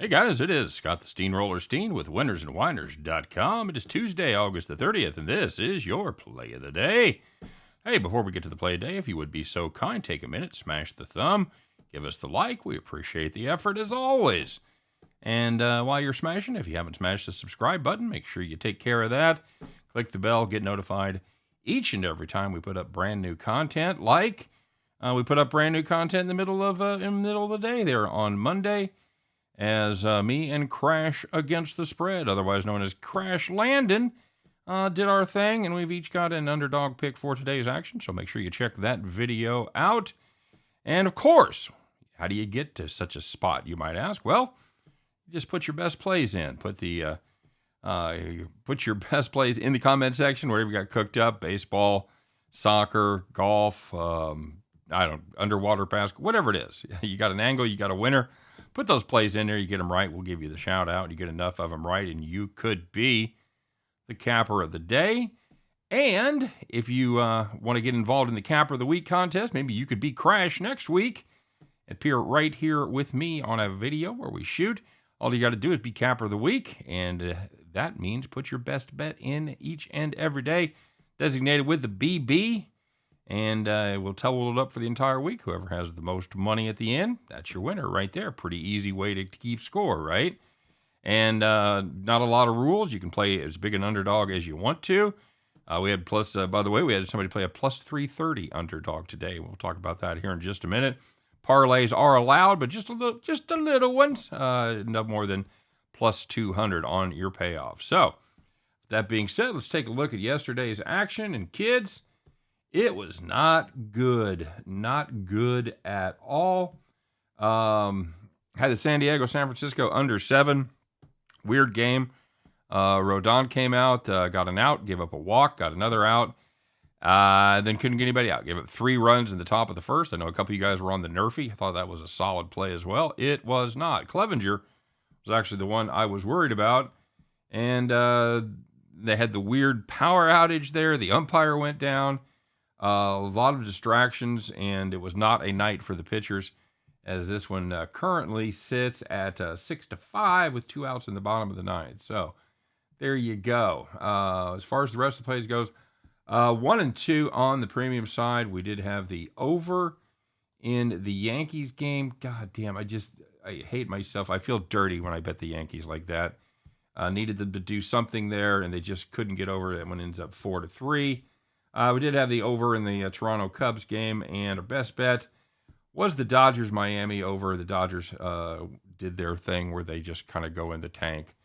Hey guys, it is Scott the Steamroller Steehn with winnersandwhiners.com. It is Tuesday, August the 30th, and this is your play of the day. Hey, before we get to the play of the day, if you would be so kind, take a minute, smash the thumb, give us the like. We appreciate the effort as always. And while you're smashing, if you haven't smashed the subscribe button, make sure you take care of that. Click the bell, get notified each and every time we put up brand new content. We put up brand new content in the middle of the day there on Monday. As me and Crash Against the Spread, otherwise known as Crash Landon, did our thing, and we've each got an underdog pick for today's action, so make sure you check that video out. And of course, how do you get to such a spot, you might ask? Well, you just put your best plays in. Put your best plays in the comment section, whatever you got cooked up, baseball, soccer, golf, underwater basket, whatever it is. You got an angle, you got a winner. Put those plays in there. You get them right, we'll give you the shout out. You get enough of them right, and you could be the capper of the day. And if you want to get involved in the capper of the week contest, maybe you could be Crash next week. Appear right here with me on a video where we shoot. All you got to do is be capper of the week, and that means put your best bet in each and every day, designated with the BB. And we'll total it up for the entire week. Whoever has the most money at the end, that's your winner right there. Pretty easy way to keep score, right? And not a lot of rules. You can play as big an underdog as you want to. We had somebody play a plus 330 underdog today. We'll talk about that here in just a minute. Parlays are allowed, but just a little ones. No more than plus 200 on your payoff. So, that being said, let's take a look at yesterday's action. And kids, it was not good. Not good at all. Had the San Francisco under 7. Weird game. Rodon came out, got an out, gave up a walk, got another out. Then couldn't get anybody out. Gave up 3 runs in the top of the first. I know a couple of you guys were on the Nerfy. I thought that was a solid play as well. It was not. Clevenger was actually the one I was worried about. And they had the weird power outage there. The umpire went down. A lot of distractions, and it was not a night for the pitchers, as this one currently sits at 6-5 with 2 outs in the bottom of the 9th. So there you go. As far as the rest of the plays goes, 1 and 2 on the premium side. We did have the over in the Yankees game. God damn, I hate myself. I feel dirty when I bet the Yankees like that. Needed them to do something there, and they just couldn't get over it. That one ends up 4-3. We did have the over in the Toronto Cubs game, and our best bet was the Dodgers-Miami over. The Dodgers did their thing where they just kind of go in the tank.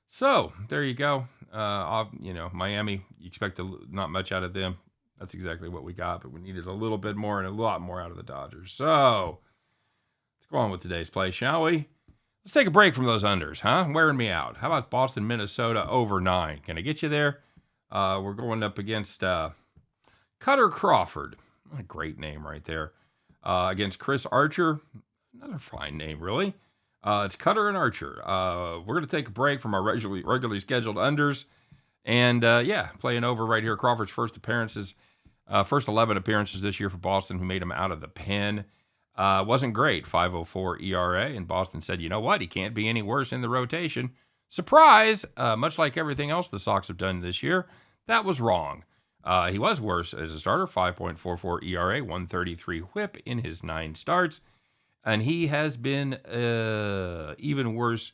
So, there you go. Miami, you expect not much out of them. That's exactly what we got, but we needed a little bit more and a lot more out of the Dodgers. So, let's go on with today's play, shall we? Let's take a break from those unders, huh? Wearing me out. How about Boston, Minnesota over 9? Can I get you there? We're going up against Cutter Crawford. What a great name right there. Against Chris Archer. Another fine name, really. It's Cutter and Archer. We're going to take a break from our regularly scheduled unders. And, playing over right here. Crawford's first 11 appearances this year for Boston, who made him out of the pen. Wasn't great. 5.04 ERA. And Boston said, you know what? He can't be any worse in the rotation. Surprise! Much like everything else the Sox have done this year, that was wrong. He was worse as a starter, 5.44 ERA, 133 whip in his 9 starts. And he has been even worse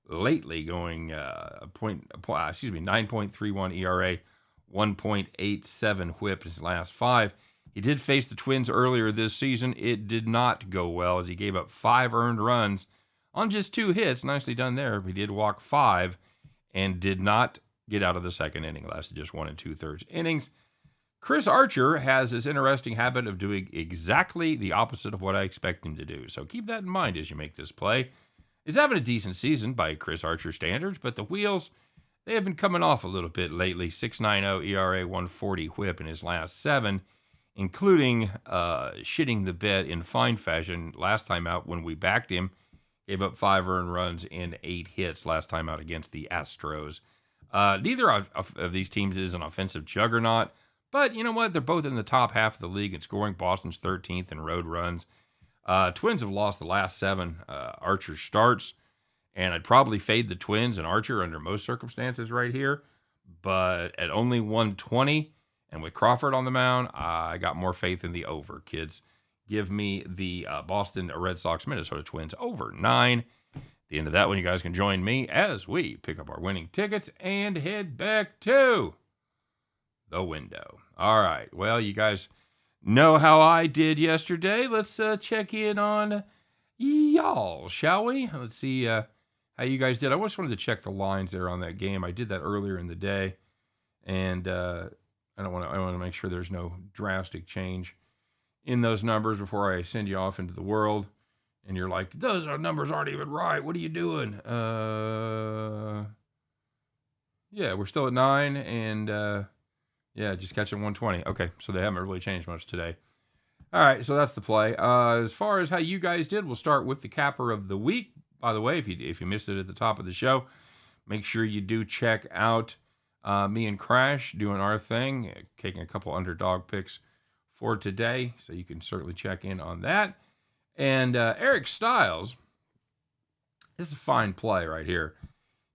lately, going 9.31 ERA, 1.87 whip in his last 5. He did face the Twins earlier this season. It did not go well as he gave up 5 earned runs on just 2 hits. Nicely done there. He did walk 5 and did not get out of the second inning. Lasted just 1 2/3 innings. Chris Archer has this interesting habit of doing exactly the opposite of what I expect him to do. So keep that in mind as you make this play. He's having a decent season by Chris Archer standards, but the wheels, they have been coming off a little bit lately. 6.90 ERA, 140 whip in his last 7, including shitting the bed in fine fashion last time out when we backed him. Gave up 5 earned runs and 8 hits last time out against the Astros. Neither of these teams is an offensive juggernaut, but you know what? They're both in the top half of the league in scoring. Boston's 13th in road runs. Twins have lost the last 7 Archer starts, And I'd probably fade the Twins and Archer under most circumstances right here. But at only 120 and with Crawford on the mound, I got more faith in the over, kids. Give me the Boston Red Sox Minnesota Twins over 9. At the end of that one, you guys can join me as we pick up our winning tickets and head back to the window. All right. Well, you guys know how I did yesterday. Let's check in on y'all, shall we? Let's see how you guys did. I just wanted to check the lines there on that game. I did that earlier in the day, and I want to make sure there's no drastic change in those numbers before I send you off into the world. And you're like, those numbers aren't even right. What are you doing? Yeah, we're still at 9, and yeah, just catching 120. Okay, so they haven't really changed much today. All right, so that's the play. As far as how you guys did, we'll start with the capper of the week. By the way, if you missed it at the top of the show, make sure you do check out me and Crash doing our thing, taking a couple underdog picks for today. So you can certainly check in on that. And Eric Styles, this is a fine play right here.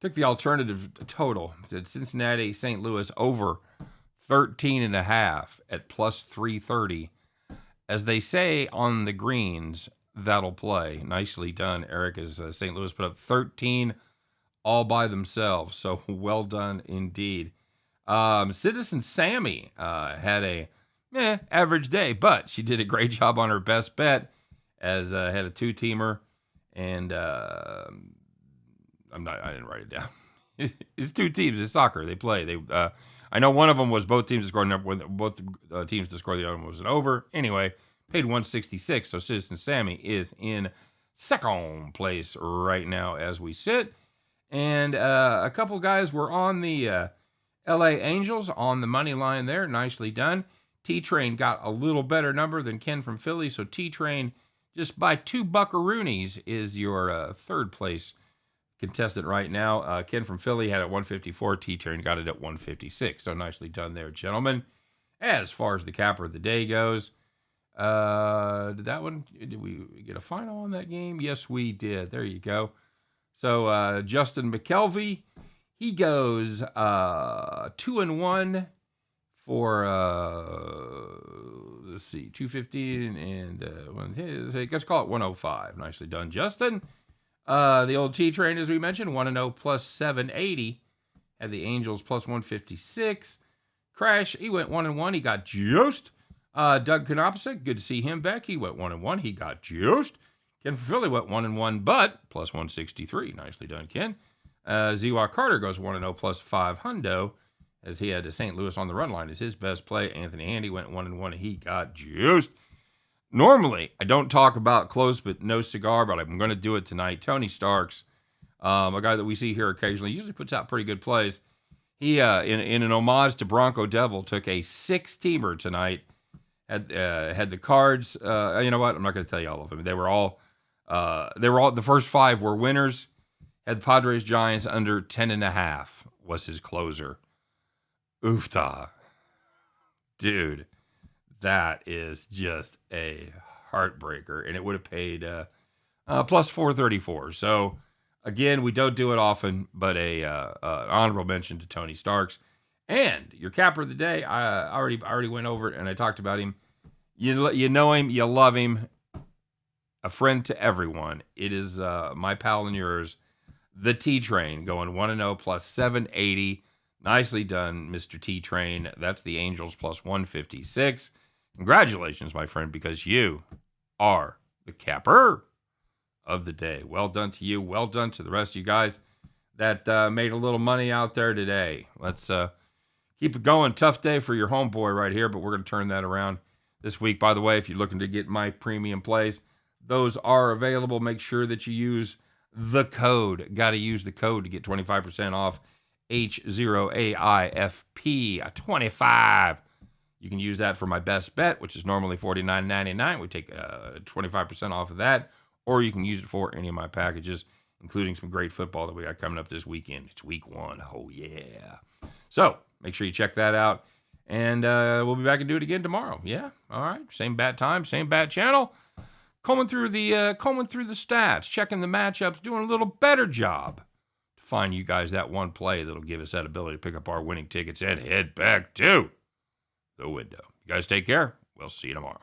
Took the alternative total. Said Cincinnati, St. Louis over 13.5 at plus 330. As they say on the greens, that'll play. Nicely done, Eric, as St. Louis put up 13 all by themselves. So well done indeed. Citizen Sammy had a average day, but she did a great job on her best bet as had a 2-teamer. And I didn't write it down. It's 2 teams. It's soccer. They play. I know one of them was both teams to score both teams to score. The other one was an over. Anyway, paid 166. So Citizen Sammy is in second place right now as we sit. And a couple guys were on the L.A. Angels on the money line there. Nicely done. T-Train got a little better number than Ken from Philly. So T-Train, just by 2 buckaroonies, is your third place contestant right now. Ken from Philly had it 154. T-Train got it at 156. So nicely done there, gentlemen. As far as the capper of the day goes, did we get a final on that game? Yes, we did. There you go. So Justin McKelvey, he goes 2-1 for let's see, 250 and let's call it 105. Nicely done, Justin. The old T-Train, as we mentioned, 1-0 plus 780. Had the Angels plus 156. Crash, he went 1-1. He got juiced. Doug Konopsik, good to see him back. He went 1-1. He got juiced. Ken from Philly went 1-1, but plus 163. Nicely done, Ken. Ziwa Carter goes 1-0 plus 5 hundo, as he had St. Louis on the run line as his best play. Anthony Handy went 1-1. He got juiced. Normally, I don't talk about close but no cigar, but I'm going to do it tonight. Tony Starks, a guy that we see here occasionally, usually puts out pretty good plays. He, in an homage to Bronco Devil, took a 6-teamer tonight. Had the Cards. You know what? I'm not going to tell you all of them. They were all the first 5 were winners. Had the Padres Giants under 10.5 was his closer. Oofta. Dude, that is just a heartbreaker. And it would have paid plus 434. So, again, we don't do it often, but an honorable mention to Tony Starks. And your capper of the day, I already went over it, and I talked about him. You know him, you love him. A friend to everyone. It is my pal and yours, the T-Train, going 1-0 plus 780. Nicely done, Mr. T-Train. That's the Angels plus 156. Congratulations, my friend, because you are the capper of the day. Well done to you. Well done to the rest of you guys that made a little money out there today. Let's keep it going. Tough day for your homeboy right here, but we're going to turn that around this week. By the way, if you're looking to get my premium plays, those are available. Make sure that you use the code. Got to use the code to get 25% off H0AIFP 25. You can use that for my best bet, which is normally $49.99. We take 25% off of that, or you can use it for any of my packages, including some great football that we got coming up this weekend. It's week 1. Oh, yeah. So make sure you check that out, and we'll be back and do it again tomorrow. Yeah? All right. Same bat time, same bat channel. combing through the stats, checking the matchups, doing a little better job to find you guys that one play that'll give us that ability to pick up our winning tickets and head back to the window. You guys take care. We'll see you tomorrow.